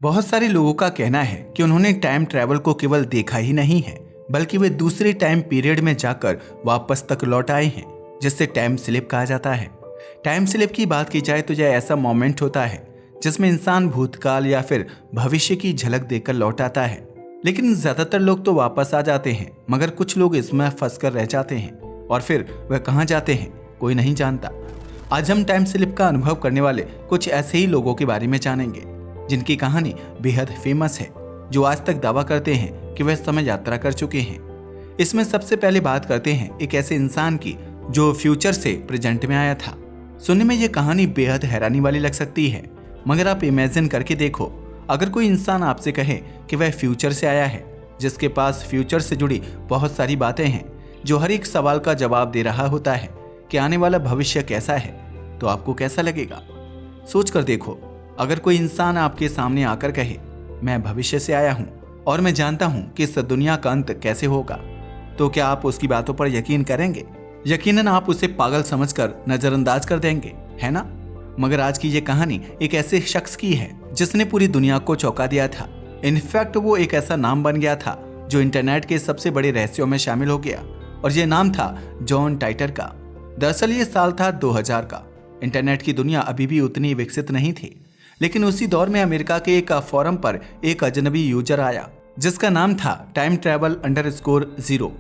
बहुत सारे लोगों का कहना है कि उन्होंने टाइम ट्रैवल को केवल देखा ही नहीं है, बल्कि वे दूसरे टाइम पीरियड में जाकर वापस तक लौट आए हैं, जिससे टाइम स्लिप कहा जाता है। टाइम स्लिप की बात की जाए तो यह ऐसा मोमेंट होता है जिसमें इंसान भूतकाल या फिर भविष्य की झलक देकर लौट आता है। लेकिन ज्यादातर लोग तो वापस आ जाते हैं, मगर कुछ लोग इसमें फंस कर रह जाते हैं और फिर वह कहाँ जाते हैं कोई नहीं जानता। आज हम टाइम स्लिप का अनुभव करने वाले कुछ ऐसे ही लोगों के बारे में जानेंगे जिनकी कहानी बेहद फेमस है, जो आज तक दावा करते हैं कि वह समय यात्रा कर चुके हैं। इसमें सबसे पहले बात करते हैं एक ऐसे इंसान की जो फ्यूचर से प्रेजेंट में आया था। सुनने में यह कहानी बेहद हैरानी वाली लग सकती है, मगर आप इमेजिन करके देखो, अगर कोई इंसान आपसे कहे कि वह फ्यूचर से आया है, जिसके पास फ्यूचर से जुड़ी बहुत सारी बातें हैं, जो हर एक सवाल का जवाब दे रहा होता है कि आने वाला भविष्य कैसा है, तो आपको कैसा लगेगा? सोच कर देखो, अगर कोई इंसान आपके सामने आकर कहे मैं भविष्य से आया हूं और मैं जानता हूं कि इस दुनिया का अंत कैसे होगा, तो क्या आप उसकी बातों पर यकीन करेंगे? यकीनन आप उसे पागल समझकर नजरअंदाज कर देंगे, है ना? मगर आज की ये कहानी एक ऐसे शख्स की है जिसने पूरी दुनिया को चौंका दिया था। इनफैक्ट वो एक ऐसा नाम बन गया था जो इंटरनेट के सबसे बड़े रहस्यों में शामिल हो गया, और ये नाम था जॉन टाइटर का। दरअसल ये साल था 2000 का। इंटरनेट की दुनिया अभी भी उतनी विकसित नहीं थी, लेकिन उसी दौर में अमेरिका के एक फोरम पर एक अजनबी यूजर आया जिसका नाम था टाइम ट्रैवल _0।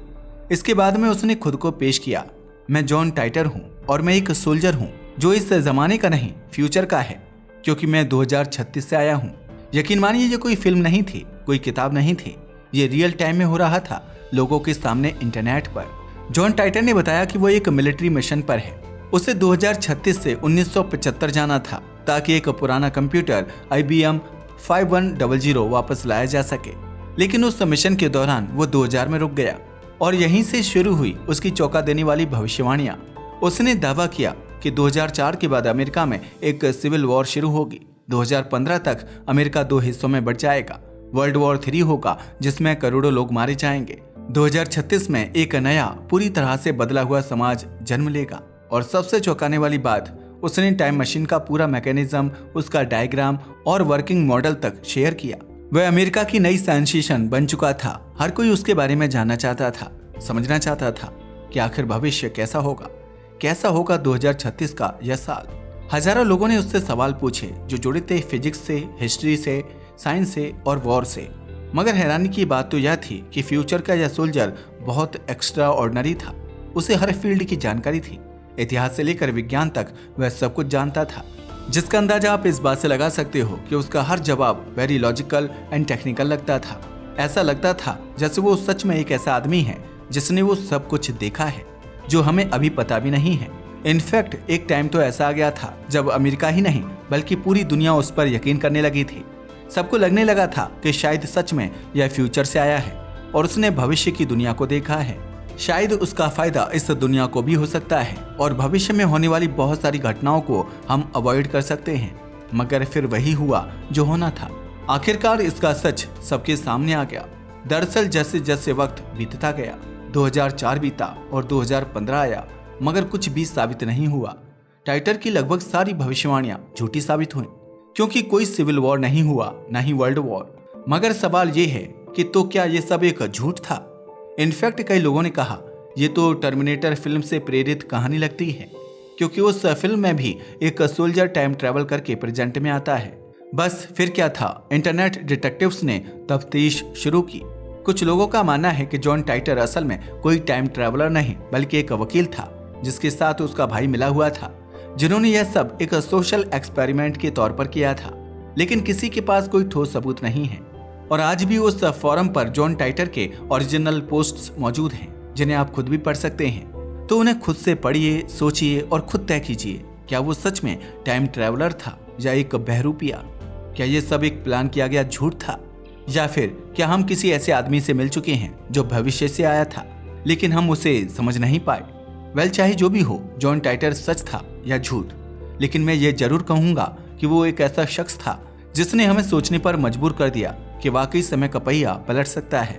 इसके बाद में उसने खुद को पेश किया, मैं जॉन टाइटर हूं और मैं एक सोल्जर हूं जो इस जमाने का नहीं फ्यूचर का है, क्योंकि मैं 2036 से आया हूं। यकीन मानिए ये कोई फिल्म नहीं थी, कोई किताब नहीं थी, ये रियल टाइम में हो रहा था लोगों के सामने इंटरनेट पर। जॉन टाइटर ने बताया कि वो एक मिलिट्री मिशन पर है। उसे 2036 से 1975 जाना था ताकि एक पुराना कंप्यूटर IBM 5100 वापस लाया जा सके। लेकिन उस मिशन के दौरान वो 2000 में रुक गया और यहीं से शुरू हुई उसकी चौंका देने वाली भविष्यवाणियां। उसने दावा किया कि 2004 के बाद अमेरिका में एक सिविल वॉर शुरू होगी। 2015 तक अमेरिका 2 हिस्सों में बढ़ जाएगा। वर्ल्ड वॉर 3 होगा जिसमें करोड़ों लोग मारे जाएंगे। 2036 में एक नया पूरी तरह से बदला हुआ समाज जन्म लेगा। और सबसे चौंकाने वाली बात, उसने टाइम मशीन का पूरा मैकेनिज्म, उसका डायग्राम और वर्किंग मॉडल तक शेयर किया। वह अमेरिका की नई सेंसेशन बन चुका था। हर कोई उसके बारे में जानना चाहता था, समझना चाहता था कि आखिर भविष्य कैसा होगा 2036 का यह साल। हजारों लोगों ने उससे सवाल पूछे जो जुड़े थे फिजिक्स से, हिस्ट्री से, साइंस से और वॉर से। मगर हैरानी की बात तो यह थी कि फ्यूचर का यह सोल्जर बहुत एक्स्ट्रा ऑर्डिनरी था। उसे हर फील्ड की जानकारी थी, इतिहास से लेकर विज्ञान तक वह सब कुछ जानता था, जिसका अंदाजा आप इस बात से लगा सकते हो कि उसका हर जवाब वेरी लॉजिकल एंड टेक्निकल लगता था। ऐसा लगता था जैसे वो सच में एक ऐसा आदमी है जिसने वो सब कुछ देखा है जो हमें अभी पता भी नहीं है। इनफैक्ट एक टाइम तो ऐसा आ गया था जब अमेरिका ही नहीं बल्कि पूरी दुनिया उस पर यकीन करने लगी थी। सबको लगने लगा था कि शायद सच में यह फ्यूचर से आया है और उसने भविष्य की दुनिया को देखा है। शायद उसका फायदा इस दुनिया को भी हो सकता है और भविष्य में होने वाली बहुत सारी घटनाओं को हम अवॉइड कर सकते हैं। मगर फिर वही हुआ जो होना था। आखिरकार इसका सच सबके सामने आ गया। दरअसल जैसे जैसे वक्त बीतता गया, 2004 बीता और 2015 आया, मगर कुछ भी साबित नहीं हुआ। टाइटर की लगभग सारी भविष्यवाणियां झूठी साबित हुई, क्योंकि कोई सिविल वॉर नहीं हुआ, न ही वर्ल्ड वॉर। मगर सवाल ये है कि तो क्या ये सब एक झूठ था? इनफैक्ट कई लोगों ने कहा ये तो टर्मिनेटर फिल्म से प्रेरित कहानी लगती है, क्योंकि उस फिल्म में भी एक सोल्जर टाइम ट्रैवल करके प्रेजेंट में आता है। बस फिर क्या था, इंटरनेट डिटेक्टिव्स ने तफ्तीश शुरू की। कुछ लोगों का मानना है कि जॉन टाइटर असल में कोई टाइम ट्रैवलर नहीं बल्कि एक वकील था जिसके साथ उसका भाई मिला हुआ था, जिन्होंने यह सब एक सोशल एक्सपेरिमेंट के तौर पर किया था। लेकिन किसी के पास कोई ठोस सबूत नहीं है और आज भी उस फोरम पर जॉन टाइटर के ओरिजिनल पोस्ट्स मौजूद हैं, जिन्हें आप खुद भी पढ़ सकते हैं। तो उन्हें खुद से पढ़िए, सोचिए और खुद तय कीजिए, क्या वो सच में टाइम ट्रैवलर था या एक बहरूपिया? क्या ये सब एक प्लान किया गया झूठ था, या फिर क्या हम किसी ऐसे आदमी से मिल चुके हैं जो भविष्य से आया था लेकिन हम उसे समझ नहीं पाए? वेल, चाहे जो भी हो, जॉन टाइटर सच था या झूठ, लेकिन मैं ये जरूर कहूंगा कि वो एक ऐसा शख्स था जिसने हमें सोचने पर मजबूर कर दिया कि वाकई समय का पहिया पलट सकता है।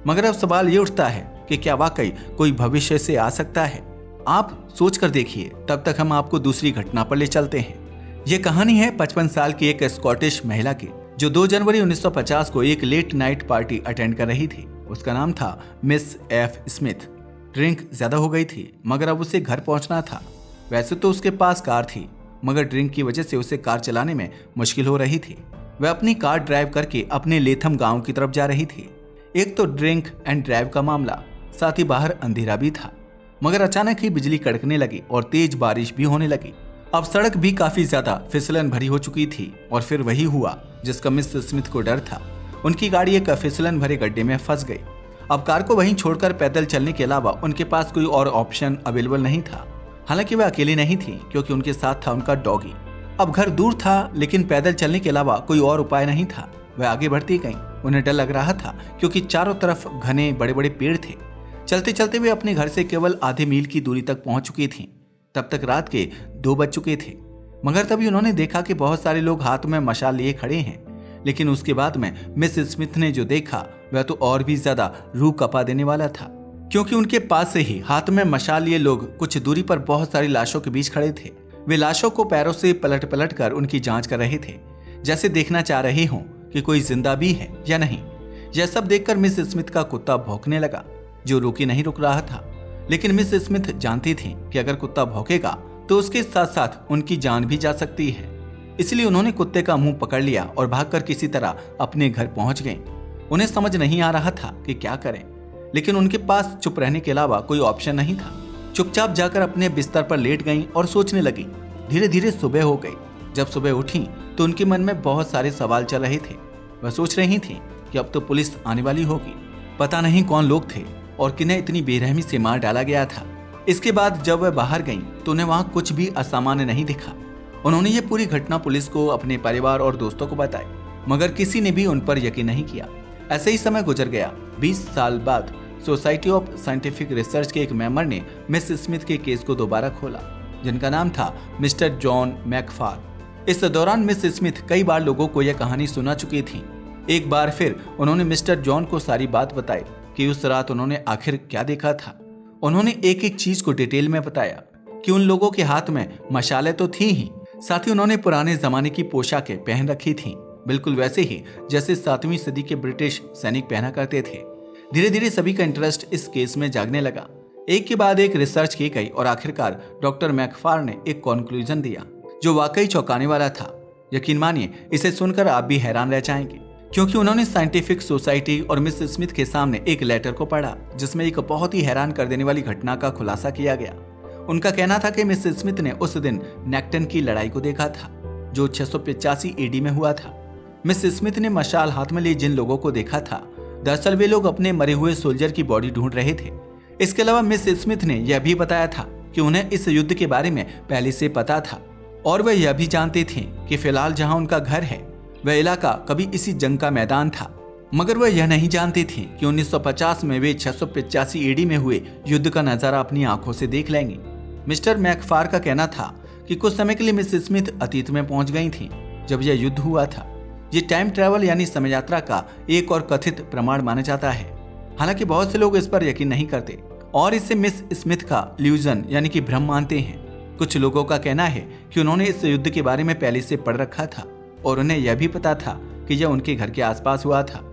मगर अब सवाल ये उठता है कि क्या वाकई कोई भविष्य से आ सकता है? आप सोच कर देखिए, तब तक हम आपको दूसरी घटना पर ले चलते हैं। ये कहानी है 55 साल की एक स्कॉटिश महिला की जो 2 जनवरी 1950 को एक लेट नाइट पार्टी अटेंड कर रही थी। उसका नाम था मिस एफ स्मिथ। ड्रिंक ज्यादा हो गई थी मगर अब उसे घर पहुंचना था। वैसे तो उसके पास कार थी मगर ड्रिंक की वजह से उसे कार चलाने में मुश्किल हो रही थी। वह अपनी कार ड्राइव करके अपने लेथम गांव की तरफ जा रही थी। एक तो ड्रिंक एंड ड्राइव का मामला, साथ ही बाहर अंधेरा भी था। मगर अचानक ही बिजली कड़कने लगी और तेज बारिश भी होने लगी। अब सड़क भी काफी ज्यादा फिसलन भरी हो चुकी थी और फिर वही हुआ जिसका मिस स्मिथ को डर था। उनकी गाड़ी एक फिसलन भरे गड्ढे में फंस गई। अब कार को वहीं छोड़कर पैदल चलने के अलावा उनके पास कोई और ऑप्शन अवेलेबल नहीं था। हालांकि वह अकेली नहीं थी क्योंकि उनके साथ था उनका डॉगी। अब घर दूर था लेकिन पैदल चलने के अलावा कोई और उपाय नहीं था। वह आगे बढ़ती गई। उन्हें डर लग रहा था क्योंकि चारों तरफ घने बड़े बड़े पेड़ थे। चलते चलते वे अपने घर से केवल आधे मील की दूरी तक पहुंच चुकी थीं। तब तक रात के 2 बज चुके थे। मगर तभी उन्होंने देखा कि बहुत सारे लोग हाथ में मशाल लिए खड़े हैं। लेकिन उसके बाद में मिस स्मिथ ने जो देखा वह तो और भी ज्यादा रूह कपा देने वाला था, क्योंकि उनके पास से ही हाथ में मशाल लिए लोग कुछ दूरी पर बहुत सारी लाशों के बीच खड़े थे। वे लाशों को पैरों से पलट पलट कर उनकी जांच कर रहे थे, जैसे देखना चाह रहे हों कि कोई जिंदा भी है या नहीं। यह सब देखकर मिस स्मिथ का कुत्ता भौंकने लगा, जो रुक रहा था। लेकिन मिस स्मिथ जानती थी कि अगर कुत्ता भौंकेगा तो उसके साथ साथ उनकी जान भी जा सकती है। इसलिए उन्होंने कुत्ते का मुंह पकड़ लिया और भागकर किसी तरह अपने घर पहुंच गए। उन्हें समझ नहीं आ रहा था कि क्या करें, लेकिन उनके पास चुप रहने के अलावा कोई ऑप्शन नहीं था। चुपचाप जाकर अपने बिस्तर पर लेट गईं और सोचने लगी। धीरे धीरे सुबह हो गई। जब सुबह उठी तो उनके मन में बहुत सारे सवाल चल रहे थे। वह सोच रही थी कि अब तो पुलिस आने वाली होगी। पता नहीं कौन लोग थे और किन्हें इतनी बेरहमी से मार डाला गया था। इसके बाद जब वह बाहर गईं तो उन्हें वहां कुछ भी असामान्य नहीं दिखा। उन्होंने ये पूरी घटना पुलिस को, अपने परिवार और दोस्तों को बताई, मगर किसी ने भी उन पर यकीन नहीं किया। ऐसे ही समय गुजर गया। 20 साल बाद सोसाइटी ऑफ साइंटिफिक रिसर्च के एक मेंबर ने मिस स्मिथ के केस को दोबारा खोला, जिनका नाम था मिस्टर जॉन मैकफार। इस दौरान मिस स्मिथ कई बार लोगों को यह कहानी सुना चुकी थी। एक बार फिर उन्होंने मिस्टर जॉन को सारी बात बताई कि उस रात उन्होंने आखिर क्या देखा था। उन्होंने एक एक चीज को डिटेल में बताया कि उन लोगों के हाथ में मशालें तो थी ही, साथ ही उन्होंने पुराने जमाने की पोशाकें पहन रखी थी, बिल्कुल वैसे ही जैसे 7वीं सदी के ब्रिटिश सैनिक पहना करते थे। धीरे धीरे सभी का इंटरेस्ट इस केस में जागने लगा। एक के बाद एक रिसर्च की गई और आखिरकार डॉक्टर मैकफार ने एक कंक्लूजन दिया जो वाकई चौंकाने वाला था। यकीन मानिए, इसे सुनकर आप भी हैरान रह जाएंगे, क्योंकि उन्होंने साइंटिफिक सोसाइटी और मिस स्मिथ के सामने एक लेटर को पढ़ा जिसमें एक बहुत ही हैरान कर देने वाली घटना का खुलासा किया गया। उनका कहना था कि मिस स्मिथ ने उस दिन नेक्टन की लड़ाई को देखा था जो 685 एडी में हुआ था। मिस स्मिथ ने मशाल हाथ में लिए जिन लोगों को देखा था, दरअसल वे लोग अपने मरे हुए सोल्जर की बॉडी ढूंढ रहे थे। इसके अलावा मिस स्मिथ ने यह भी बताया था कि उन्हें इस युद्ध के बारे में पहले से पता था और वह यह भी जानते थे कि फिलहाल जहां उनका घर है वह इलाका कभी इसी जंग का मैदान था। मगर वह यह नहीं जानते थे कि 1950 में वे 685 एडी में हुए युद्ध का नजारा अपनी आंखों से देख लेंगे। मिस्टर मैकफार का कहना था कि कुछ समय के लिए मिस स्मिथ अतीत में पहुंच गई थी जब यह युद्ध हुआ था। ये टाइम ट्रैवल यानी समय यात्रा का एक और कथित प्रमाण माना जाता है। हालांकि बहुत से लोग इस पर यकीन नहीं करते और इसे मिस स्मिथ का इल्यूजन यानी कि भ्रम मानते हैं। कुछ लोगों का कहना है कि उन्होंने इस युद्ध के बारे में पहले से पढ़ रखा था और उन्हें यह भी पता था कि यह उनके घर के आसपास हुआ था।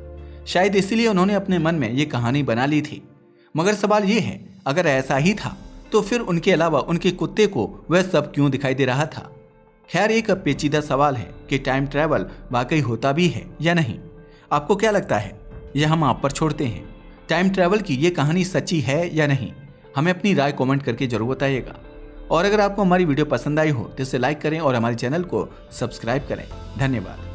शायद इसीलिए उन्होंने अपने मन में ये कहानी बना ली थी। मगर सवाल ये है, अगर ऐसा ही था तो फिर उनके अलावा उनके कुत्ते को वह सब क्यों दिखाई दे रहा था? खैर, एक पेचीदा सवाल है कि टाइम ट्रैवल वाकई होता भी है या नहीं। आपको क्या लगता है? यह हम आप पर छोड़ते हैं। टाइम ट्रैवल की ये कहानी सच्ची है या नहीं? हमें अपनी राय कमेंट करके जरूर बताइएगा। और अगर आपको हमारी वीडियो पसंद आई हो तो इसे लाइक करें और हमारे चैनल को सब्सक्राइब करें। धन्यवाद।